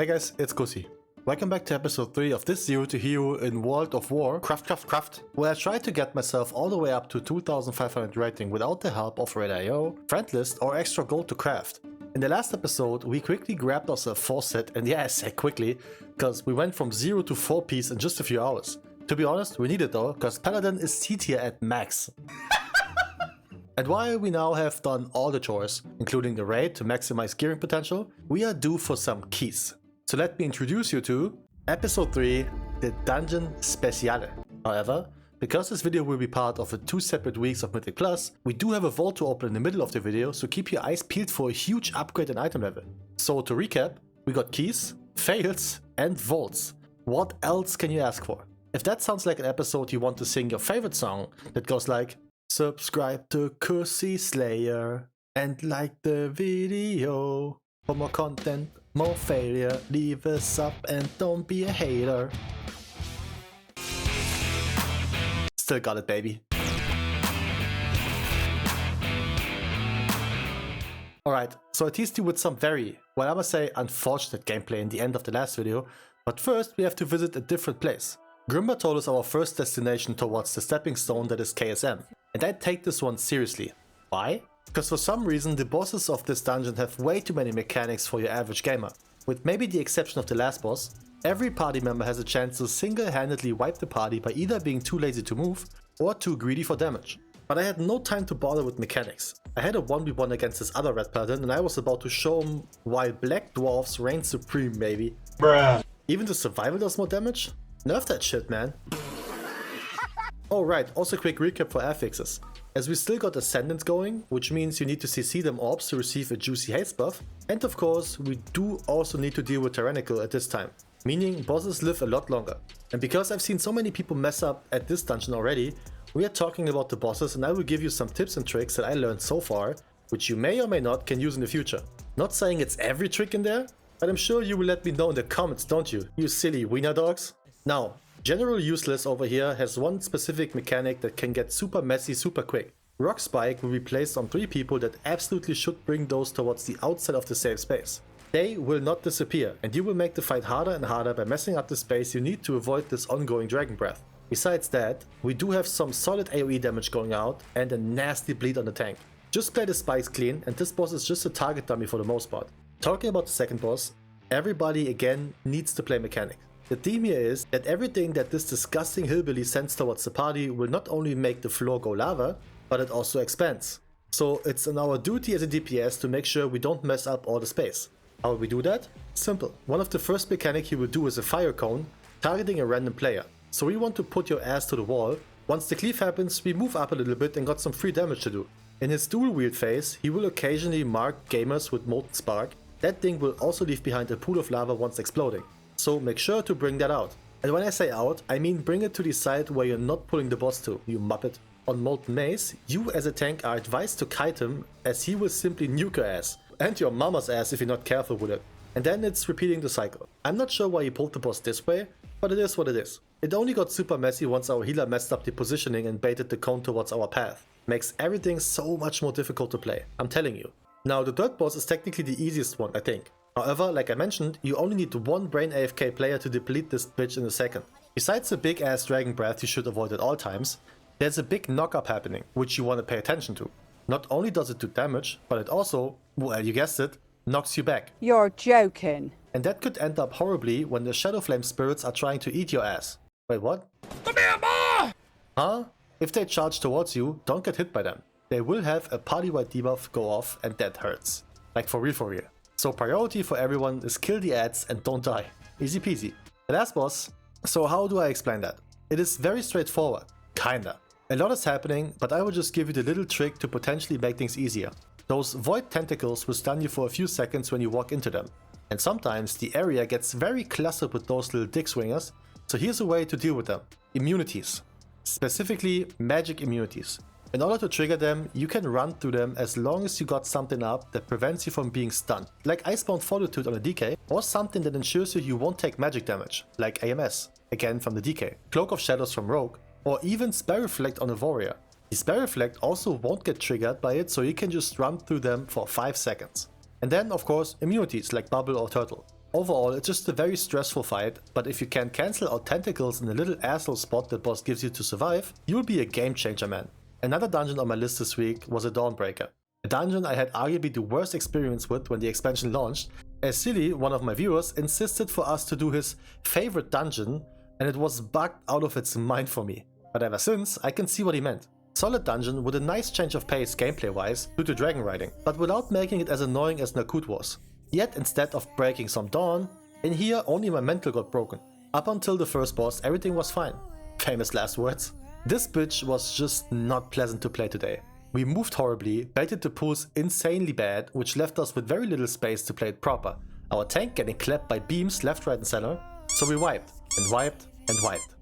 Hey guys, it's Kussi. Welcome back to episode 3 of this Zero to Hero in World of War Craft, where I tried to get myself all the way up to 2500 rating without the help of Red.io, friend list or extra gold to craft. In the last episode, we quickly grabbed us a 4 set, and yeah, I say quickly, because we went from 0 to 4 piece in just a few hours. To be honest, we need it though, because Paladin is C tier at max. And while we now have done all the chores, including the raid to maximize gearing potential, we are due for some keys. So let me introduce you to episode 3, the Dungeon Speciale. However, because this video will be part of the 2 separate weeks of Mythic Plus, we do have a vault to open in the middle of the video, so keep your eyes peeled for a huge upgrade in item level. So to recap, we got keys, fails and vaults. What else can you ask for? If that sounds like an episode you want to sing your favorite song that goes like, subscribe to Kussi Slayer and like the video for more content, more failure, leave a sub and don't be a hater. Still got it, baby. Alright, so I teased you with some very, well I must say unfortunate gameplay in the end of the last video, but first we have to visit a different place. Grimbertoll is our first destination towards the stepping stone that is KSM, and I take this one seriously. Why? Because for some reason the bosses of this dungeon have way too many mechanics for your average gamer. With maybe the exception of the last boss, every party member has a chance to single-handedly wipe the party by either being too lazy to move or too greedy for damage. But I had no time to bother with mechanics. I had a 1v1 against this other Ret Paladin and I was about to show him why black dwarfs reign supreme, maybe. Bruh. Even the survival does more damage? Nerf that shit, man. Oh right, also quick recap for affixes. As we still got Ascendants going, which means you need to CC them orbs to receive a juicy haste buff, and of course we do also need to deal with Tyrannical at this time, meaning bosses live a lot longer. And because I've seen so many people mess up at this dungeon already, we are talking about the bosses and I will give you some tips and tricks that I learned so far, which you may or may not can use in the future. Not saying it's every trick in there, but I'm sure you will let me know in the comments, don't you, you silly Weiner dogs? Now, General Useless over here has one specific mechanic that can get super messy super quick. Rock Spike will be placed on 3 people that absolutely should bring those towards the outside of the safe space. They will not disappear and you will make the fight harder and harder by messing up the space you need to avoid this ongoing Dragon Breath. Besides that, we do have some solid AoE damage going out and a nasty bleed on the tank. Just play the spikes clean and this boss is just a target dummy for the most part. Talking about the second boss, everybody again needs to play mechanics. The theme here is that everything that this disgusting hillbilly sends towards the party will not only make the floor go lava, but it also expands. So it's in our duty as a DPS to make sure we don't mess up all the space. How will we do that? Simple. One of the first mechanics he will do is a fire cone, targeting a random player. So we want to put your ass to the wall. Once the cleave happens, we move up a little bit and got some free damage to do. In his dual wield phase, he will occasionally mark gamers with Molten Spark. That thing will also leave behind a pool of lava once exploding. So make sure to bring that out. And when I say out, I mean bring it to the side where you're not pulling the boss to, you muppet. On Molten Mace, you as a tank are advised to kite him, as he will simply nuke your ass. And your mama's ass if you're not careful with it. And then it's repeating the cycle. I'm not sure why he pulled the boss this way, but it is what it is. It only got super messy once our healer messed up the positioning and baited the cone towards our path. Makes everything so much more difficult to play, I'm telling you. Now the third boss is technically the easiest one, I think. However, like I mentioned, you only need one brain AFK player to deplete this bitch in a second. Besides the big ass Dragon Breath you should avoid at all times, there's a big knock-up happening, which you want to pay attention to. Not only does it do damage, but it also, well you guessed it, knocks you back. You're joking. And that could end up horribly when the Shadow Flame spirits are trying to eat your ass. Wait, what? Come here, boy! Huh? If they charge towards you, don't get hit by them. They will have a party-wide debuff go off and that hurts. Like for real for real. So priority for everyone is kill the ads and don't die. Easy peasy. The last boss. So how do I explain that? It is very straightforward. Kinda. A lot is happening, but I will just give you the little trick to potentially make things easier. Those void tentacles will stun you for a few seconds when you walk into them. And sometimes the area gets very clustered with those little dick swingers. So here's a way to deal with them. Immunities. Specifically magic immunities. In order to trigger them, you can run through them as long as you got something up that prevents you from being stunned, like Icebound Fortitude on a DK, or something that ensures you won't take magic damage, like AMS, again from the DK, Cloak of Shadows from Rogue, or even Spell Reflect on a Warrior. The Spell Reflect also won't get triggered by it, so you can just run through them for 5 seconds. And then of course immunities like Bubble or Turtle. Overall, it's just a very stressful fight, but if you can cancel out tentacles in the little asshole spot that boss gives you to survive, you'll be a game changer, man. Another dungeon on my list this week was a Dawnbreaker. A dungeon I had arguably the worst experience with when the expansion launched, as Silly, one of my viewers, insisted for us to do his favorite dungeon, and it was bugged out of its mind for me. But ever since, I can see what he meant. Solid dungeon with a nice change of pace gameplay wise due to dragon riding, but without making it as annoying as Narcissus was. Yet instead of breaking some Dawn, in here only my mental got broken. Up until the first boss everything was fine. Famous last words. This bitch was just not pleasant to play today. We moved horribly, baited the pulls insanely bad, which left us with very little space to play it proper. Our tank getting clapped by beams left, right and center, so we wiped, and wiped, and wiped.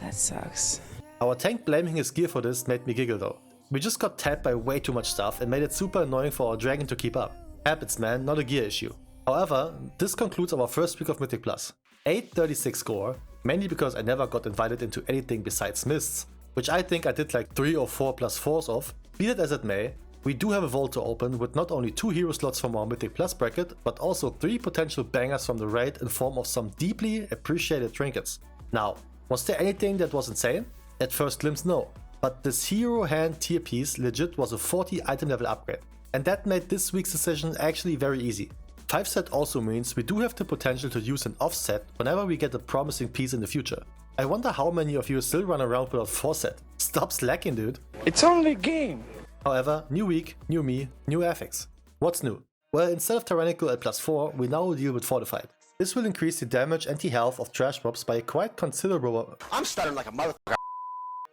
That sucks. Our tank blaming his gear for this made me giggle though. We just got tapped by way too much stuff and made it super annoying for our dragon to keep up. Habits man, not a gear issue. However, this concludes our first week of Mythic Plus. 836 score, mainly because I never got invited into anything besides Mists, which I think I did like 3 or 4 plus 4s of. Be that as it may, we do have a vault to open with not only 2 hero slots from our Mythic Plus bracket, but also 3 potential bangers from the raid in form of some deeply appreciated trinkets. Now, was there anything that was insane? At first glimpse no, but this hero hand tier piece legit was a 40 item level upgrade. And that made this week's decision actually very easy. 5 set also means we do have the potential to use an offset whenever we get a promising piece in the future. I wonder how many of you still run around without 4 set. Stop slacking, dude. It's only a game. However, new week, new me, new Affix. What's new? Well, instead of Tyrannical at +4, we now deal with Fortified. This will increase the damage and the health of trash mobs by a quite considerable... I'm stuttering like a motherfucker.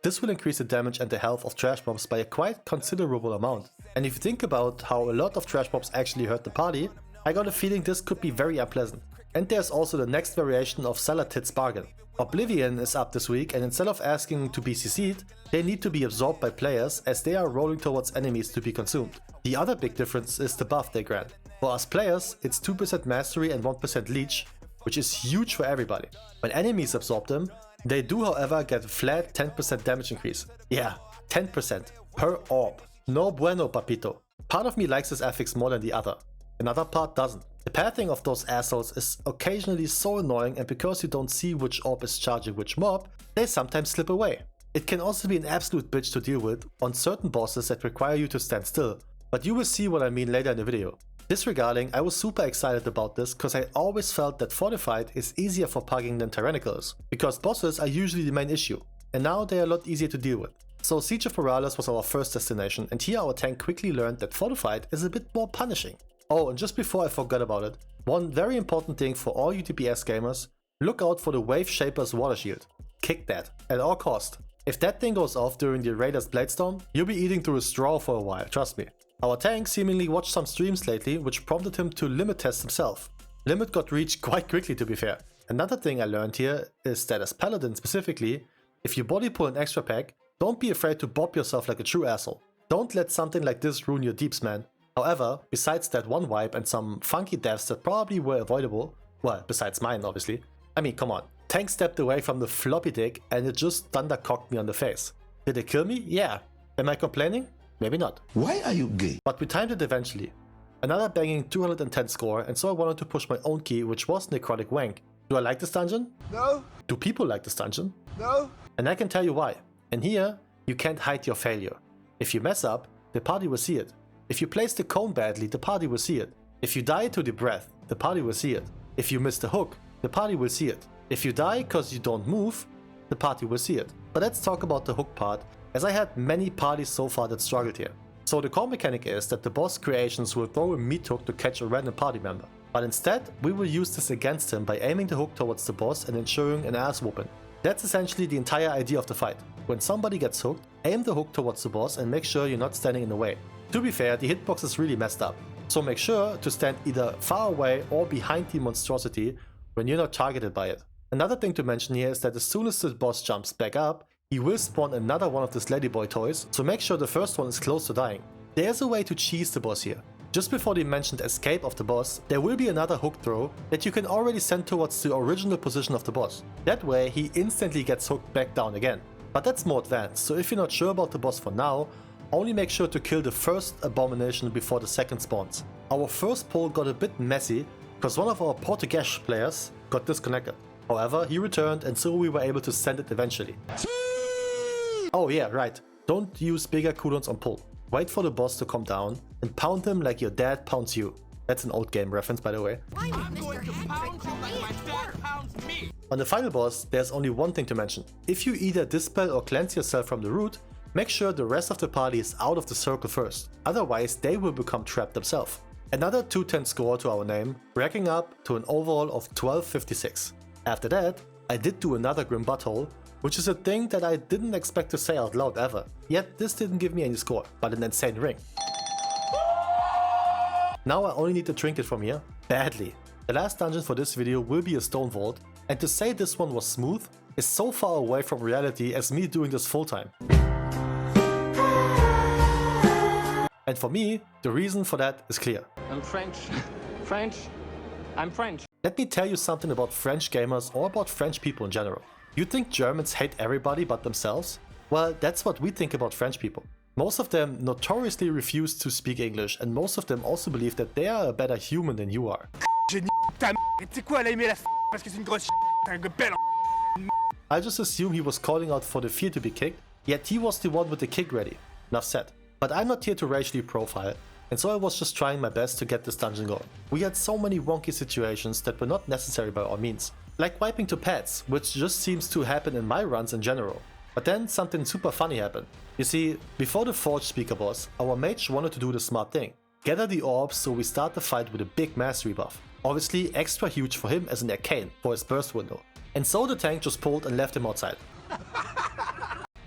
This will increase the damage and the health of trash mobs by a quite considerable amount. And if you think about how a lot of trash mobs actually hurt the party, I got a feeling this could be very unpleasant. And there's also the next variation of Salatit's bargain. Oblivion is up this week, and instead of asking to be CC'd, they need to be absorbed by players as they are rolling towards enemies to be consumed. The other big difference is the buff they grant. For us players, it's 2% mastery and 1% leech, which is huge for everybody. When enemies absorb them, they do however get a flat 10% damage increase. Yeah, 10% per orb. No bueno, papito. Part of me likes this affix more than the other. Another part doesn't. The pathing of those assholes is occasionally so annoying, and because you don't see which orb is charging which mob, they sometimes slip away. It can also be an absolute bitch to deal with on certain bosses that require you to stand still, but you will see what I mean later in the video. Disregarding, I was super excited about this because I always felt that Fortified is easier for pugging than Tyrannical is, because bosses are usually the main issue, and now they are a lot easier to deal with. So Siege of Morales was our first destination, and here our tank quickly learned that Fortified is a bit more punishing. Oh, and just before I forgot about it, one very important thing for all you DPS gamers, look out for the Wave Shaper's water shield. Kick that, at all cost. If that thing goes off during the Raider's Bladestorm, you'll be eating through a straw for a while, trust me. Our tank seemingly watched some streams lately, which prompted him to limit test himself. Limit got reached quite quickly, to be fair. Another thing I learned here is that as Paladin specifically, if you body pull an extra pack, don't be afraid to bop yourself like a true asshole. Don't let something like this ruin your deeps, man. However, besides that one wipe and some funky deaths that probably were avoidable, well, besides mine obviously, I mean come on, tank stepped away from the floppy dick and it just thundercocked me on the face. Did it kill me? Yeah. Am I complaining? Maybe not. Why are you gay? But we timed it eventually. Another banging 210 score, and so I wanted to push my own key, which was Necrotic Wank. Do I like this dungeon? No. Do people like this dungeon? No. And I can tell you why. And here, you can't hide your failure. If you mess up, the party will see it. If you place the cone badly, the party will see it. If you die to the breath, the party will see it. If you miss the hook, the party will see it. If you die cause you don't move, the party will see it. But let's talk about the hook part, as I had many parties so far that struggled here. So the core mechanic is that the boss creations will throw a meat hook to catch a random party member. But instead, we will use this against him by aiming the hook towards the boss and ensuring an ass whooping. That's essentially the entire idea of the fight. When somebody gets hooked, aim the hook towards the boss and make sure you're not standing in the way. To be fair, the hitbox is really messed up, so make sure to stand either far away or behind the monstrosity when you're not targeted by it. Another thing to mention here is that as soon as the boss jumps back up, he will spawn another one of these ladyboy toys, so make sure the first one is close to dying. There's a way to cheese the boss here. Just before the mentioned escape of the boss, there will be another hook throw that you can already send towards the original position of the boss. That way he instantly gets hooked back down again. But that's more advanced, so if you're not sure about the boss for now, only make sure to kill the first abomination before the second spawns. Our first pull got a bit messy, because one of our Portuguese players got disconnected. However, he returned and so we were able to send it eventually. Oh yeah, right. Don't use bigger cooldowns on pull. Wait for the boss to come down and pound him like your dad pounds you. That's an old game reference, by the way. I'm going to pound you like my dad pounds me. On the final boss, there's only one thing to mention. If you either dispel or cleanse yourself from the root, make sure the rest of the party is out of the circle first. Otherwise, they will become trapped themselves. Another 210 score to our name, racking up to an overall of 1256. After that, I did do another Grim Butthole, which is a thing that I didn't expect to say out loud ever. Yet this didn't give me any score, but an insane ring. Now I only need the trinket from here, badly. The last dungeon for this video will be a stone vault, and to say this one was smooth is so far away from reality as me doing this full time. And for me, the reason for that is clear. I'm French. I'm French. Let me tell you something about French gamers or about French people in general. You think Germans hate everybody but themselves? Well, that's what we think about French people. Most of them notoriously refuse to speak English, and most of them also believe that they are a better human than you are. I just assume he was calling out for the fear to be kicked, yet he was the one with the kick ready. Enough said. But I'm not here to racially profile, and so I was just trying my best to get this dungeon going. We had so many wonky situations that were not necessary by all means. Like wiping to pads, which just seems to happen in my runs in general. But then something super funny happened. You see, before the Forge speaker boss, our mage wanted to do the smart thing. Gather the orbs so we start the fight with a big mass rebuff. Obviously extra huge for him as an arcane for his burst window. And so the tank just pulled and left him outside.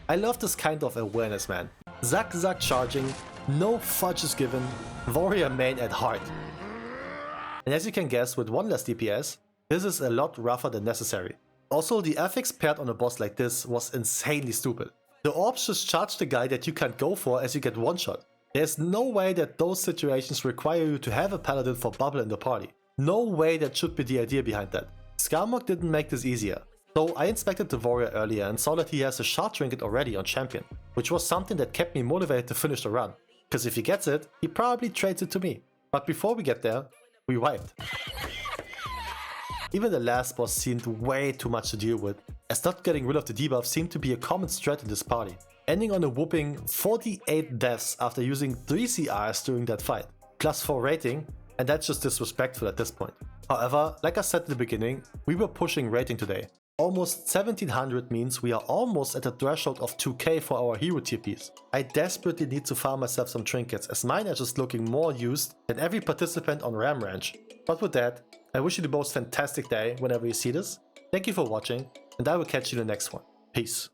I love this kind of awareness, man. Zack charging, no fudge is given, warrior main at heart. And as you can guess, with one less DPS, this is a lot rougher than necessary. Also, the Affix paired on a boss like this was insanely stupid. The orbs just charge the guy that you can't go for as you get one shot. There's no way that those situations require you to have a paladin for bubble in the party. No way that should be the idea behind that. Skarmok didn't make this easier. So I inspected the warrior earlier and saw that he has a shard trinket already on champion, which was something that kept me motivated to finish the run. Cause if he gets it, he probably trades it to me. But before we get there, we wiped. Even the last boss seemed way too much to deal with, as not getting rid of the debuff seemed to be a common strat in this party, ending on a whooping 48 deaths after using 3 CRs during that fight, plus 4 rating, and that's just disrespectful at this point. However, like I said in the beginning, we were pushing rating today. Almost 1700 means we are almost at the threshold of 2k for our hero tier piece. I desperately need to farm myself some trinkets as mine are just looking more used than every participant on Ram Ranch. But with that, I wish you the most fantastic day whenever you see this. Thank you for watching, and I will catch you in the next one. Peace.